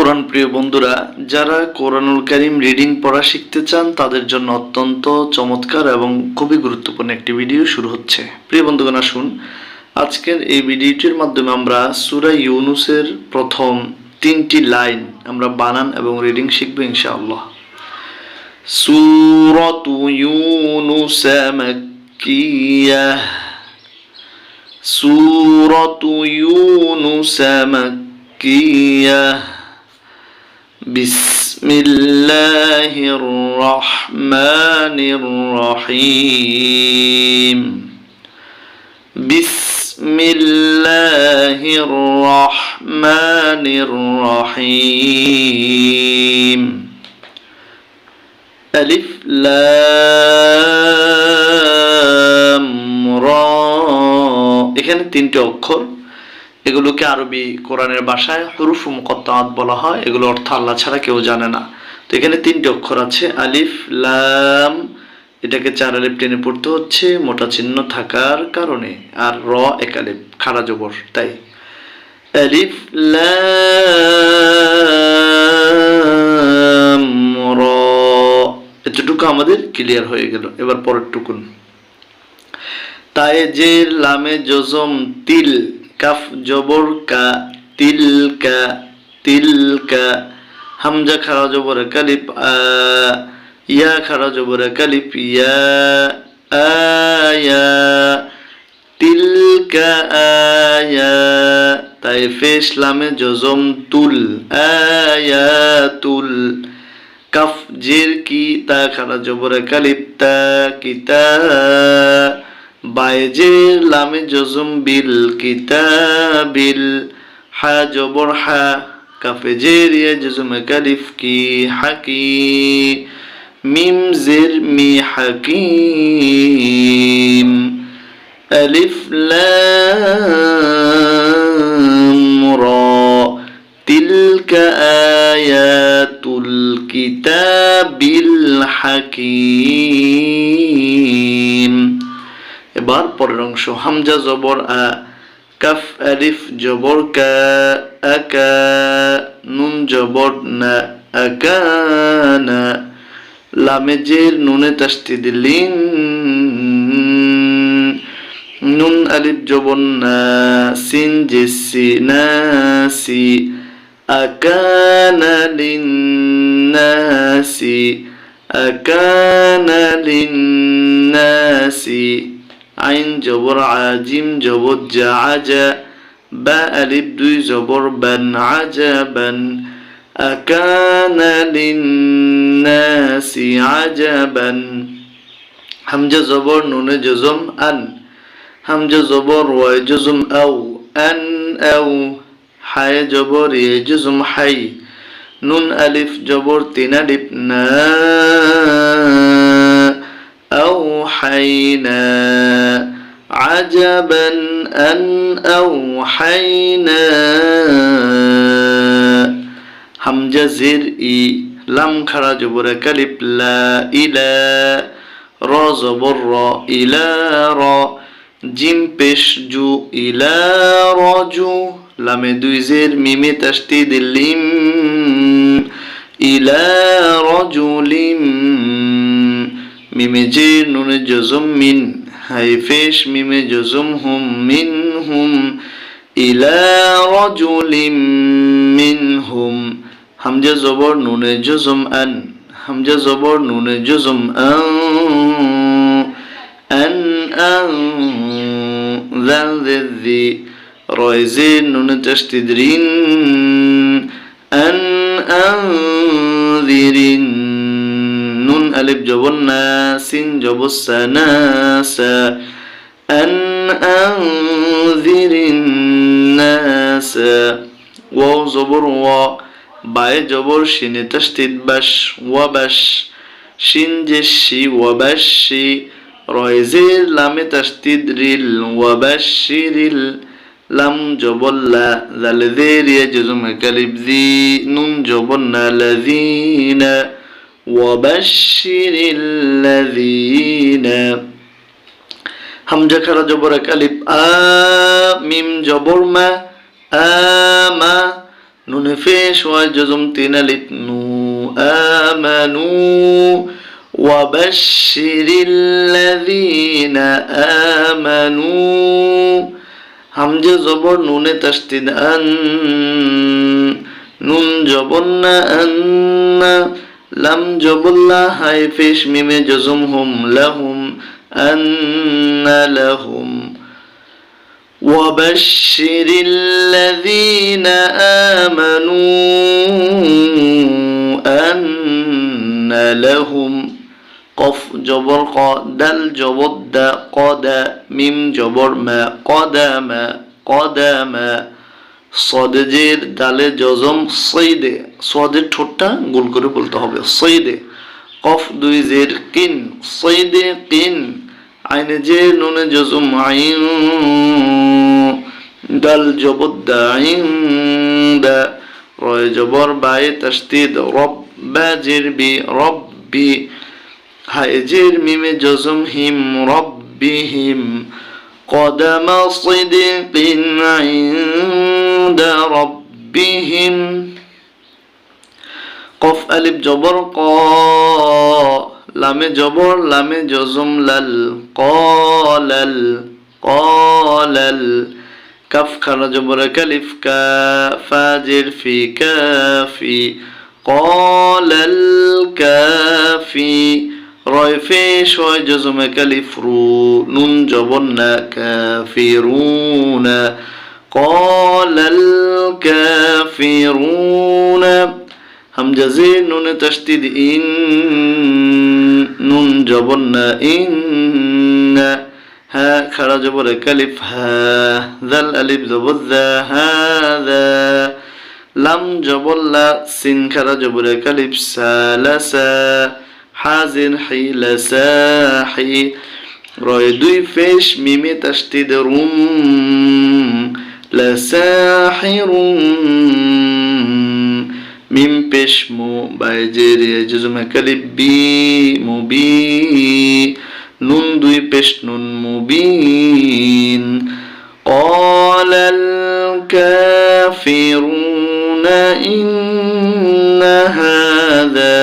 কোরআন প্রিয় বন্ধুরা, যারা কোরআনুল কারীম রিডিং পড়া শিখতে চান তাদের জন্য অত্যন্ত চমৎকার এবং খুবই গুরুত্বপূর্ণ একটি ভিডিও শুরু হচ্ছে। প্রিয় বন্ধুগণ, আসুন আজকের এই ভিডিওটির মাধ্যমে আমরা সূরা ইউনূসের প্রথম 3টি লাইন আমরা বানান এবং রিডিং শিখব ইনশাআল্লাহ। সূরাতু ইউনূস মাক্কিয়াহ, সূরাতু ইউনূস মাক্কিয়াহ। বিসমিল্লাহির রহমানির রহিম। বিসমিল্লাহির রহমানির রহিম। আলিফ লাম রা। এখানে 3টি অক্ষর, এগুলোকে আরবি কোরআনের ভাষায় হুরুফ মুকাত্তাআত বলা হয়। এগুলো অর্থ আল্লাহ ছাড়া কেউ জানে না। তো এখানে 3টি অক্ষর আছে, আলিফ লাম। এটাকে 4 আলিফ টেনে পড়তে হচ্ছে মোটা চিহ্ন থাকার কারণে, আর র এক আলিফ খাড়া জবর, তাই আলিফ লাম র। এতটুকু আমাদের ক্লিয়ার হয়ে গেল। এবার পরের টুকুন। তায়ে জের লামে জজম তিল, কাফ জবর কা, তিলকা তিলকা। হামজা খাড়া জবর কালিফ আ, ইয়া খাড়া জবর কালিফ ইয়া, আয়া তিলকা আয়া। তাই ফেশ লামে জজম তুল, আয়াতুল। কাফ জের কি, তা খাড়া জবর কালিফ তা, কিতা। বায়েজের লামে জজম বিল, কিতাবিল। হা জবর হা, কাফে জের ইয়া জজম কালিফ কি, হাকি। মিম জের মি, হাকিম। আলিফ লাম রা। তিলকা আয়াতুল কিতাবিল হাকিম। এবার পরের অংশ। হামজা জবর আ, কাফ আলিফ জবর কা, আকা। নুন জবর না, আকানা। লামে জের নুনে তাসদীদ লিন, নুন আলিফ জবর না, সিন জেসি নাসি। আকানা লিন্নাসি, আকানা লিন্নাসি। আইন জবর আজিম জবর জা, আজা। বা আলিফ 2 জবর বান, আজাবান। আকানা লিন্নাসি আজাবান। হামজা জবর নুনে জজম আন, হামজা জবর ওয়ায় জজম আও, আন আও। হায় জবর ইয়ে জজম হাই। নুন আলিফ জবর 3 আলিফ না, أوحينا عجبا أن أوحينا। হামজা জের ই, লাম খাড়া জবর কালিফ লা, ইলা। র জবর র, ইলা র। জিম পেশ জু, ইলা রজু। লামে 2 জের মিমে তাসদীদ লিম, ইলা রজুলিম। মিমে জের নুনে জজম মিন, হাই ফেশ মিমে জজম হুম, মিন হুম। ইলা রাজুলিম মিনহুম। হামজা জবর নুনে জজম আন, হামজা জবর নুনে জজম আন, আন আন। জাল জি, রয় জের নুনে তাসদীদ রিন, আন আনজিরিন। নুন আলিফ জবর না, সিন জবর সানা, সা। আন আনজিরিন নাস। ওয়াও জবর ওয়া, বায়ে জবর শিনে তাসদীদ বাশ, ওয়াবাশ। শিন জেশি, ওয়াবাশি। রয় জের লামে তাসদীদ রিল, ওয়াবাশিরিল। লাম জবর লা, জাল জের ইয়া জজম কালিফ জি। নুন জবর না, লাযিনা। وبشر الذين। হামজা খাড়া জবর কালিফ আ, মিম জবর মা, আমা। নুনে পেশ হয় জজম 3 আলিফ নু আমানু ওয়াবাশশিরিল্লাযীনা আমানু হামজা জবর নুনে তাসদীদ আন নুন জবর না আন্না লাম জবল্লা হাই পেশ মিমে জজম হুম লাহুম আন্না লাহুম وبشر الذين آمنوا أن لهم قف جبر قا دل جبر دا قدا ميم جبر ما قدم قدم صاد جير دال جزم صيد صاد ঠোঁটটা গোল করে বলতে হবে صيد قف দুই জের কিন صيد কিন আইনে যে নুনে জজম আইন দাল জবর দা ইনদা রয় জবর বায়ে তাসদীদ রব বা জের বি রব্বি হায় জের মিমে জজম হিম রব্বিহিম قدم صدق عند ربهم قف ألف جبر قا লামে জবর লামে জজম লাল কলাল কলাল কাফ খারা জবর কালিফ কা ফাজির ফি কাফি কলাল কাফি রয় পেশ হয় জজমে কালিফ রু নুন জবর না কাফিরুনা কলাল কাফিরুনা হামজা জের নুনে তাসদীদ ইন নুন জবর না ইন্না হা খারা জবর কালিফ হা জাল আলিফ জবর যা হাযা লাম জবর লা সিন খারা জবর কালিফ সালাসা হাজির হি লাসাহি রয় দুই পেশ মিমে তাসদীদ রুম লাসাহিরুম মিম পেশ মু বাইজের জজমে কালিফ বি মুবি নুন দুই পেশ নুন মুবিন قال الكافرون إن هذا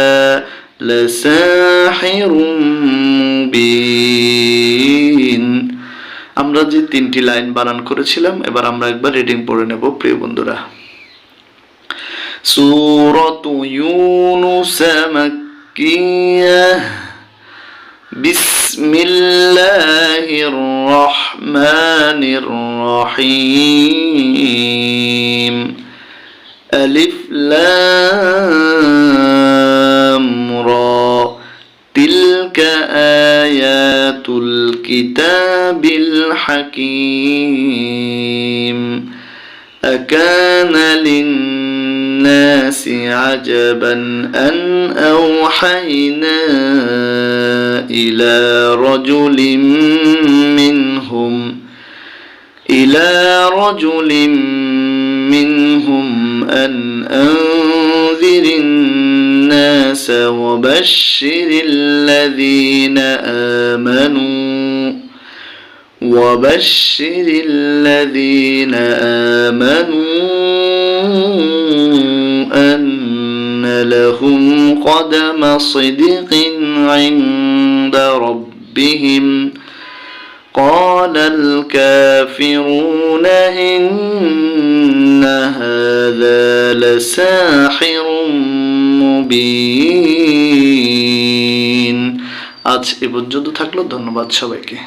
لساحر مبين আমরা যে তিনটি লাইন বানান করেছিলাম এবার আমরা একবার রিডিং পড়ে নেব প্রিয় বন্ধুরা سورة يونس مكية بسم الله الرحمن الرحيم ألف لام را تلك آيات الكتاب الحكيم أكان للناس عجبا أن أوحينا إلى رجل منهم أن أنذر الناس وبشر الذين آمنوا أن لهم قدم صدق عند ربهم قال الكافرون إن هذا لساحر مبين আজ এই পর্যন্ত থাকলো ধন্যবাদ সবাইকে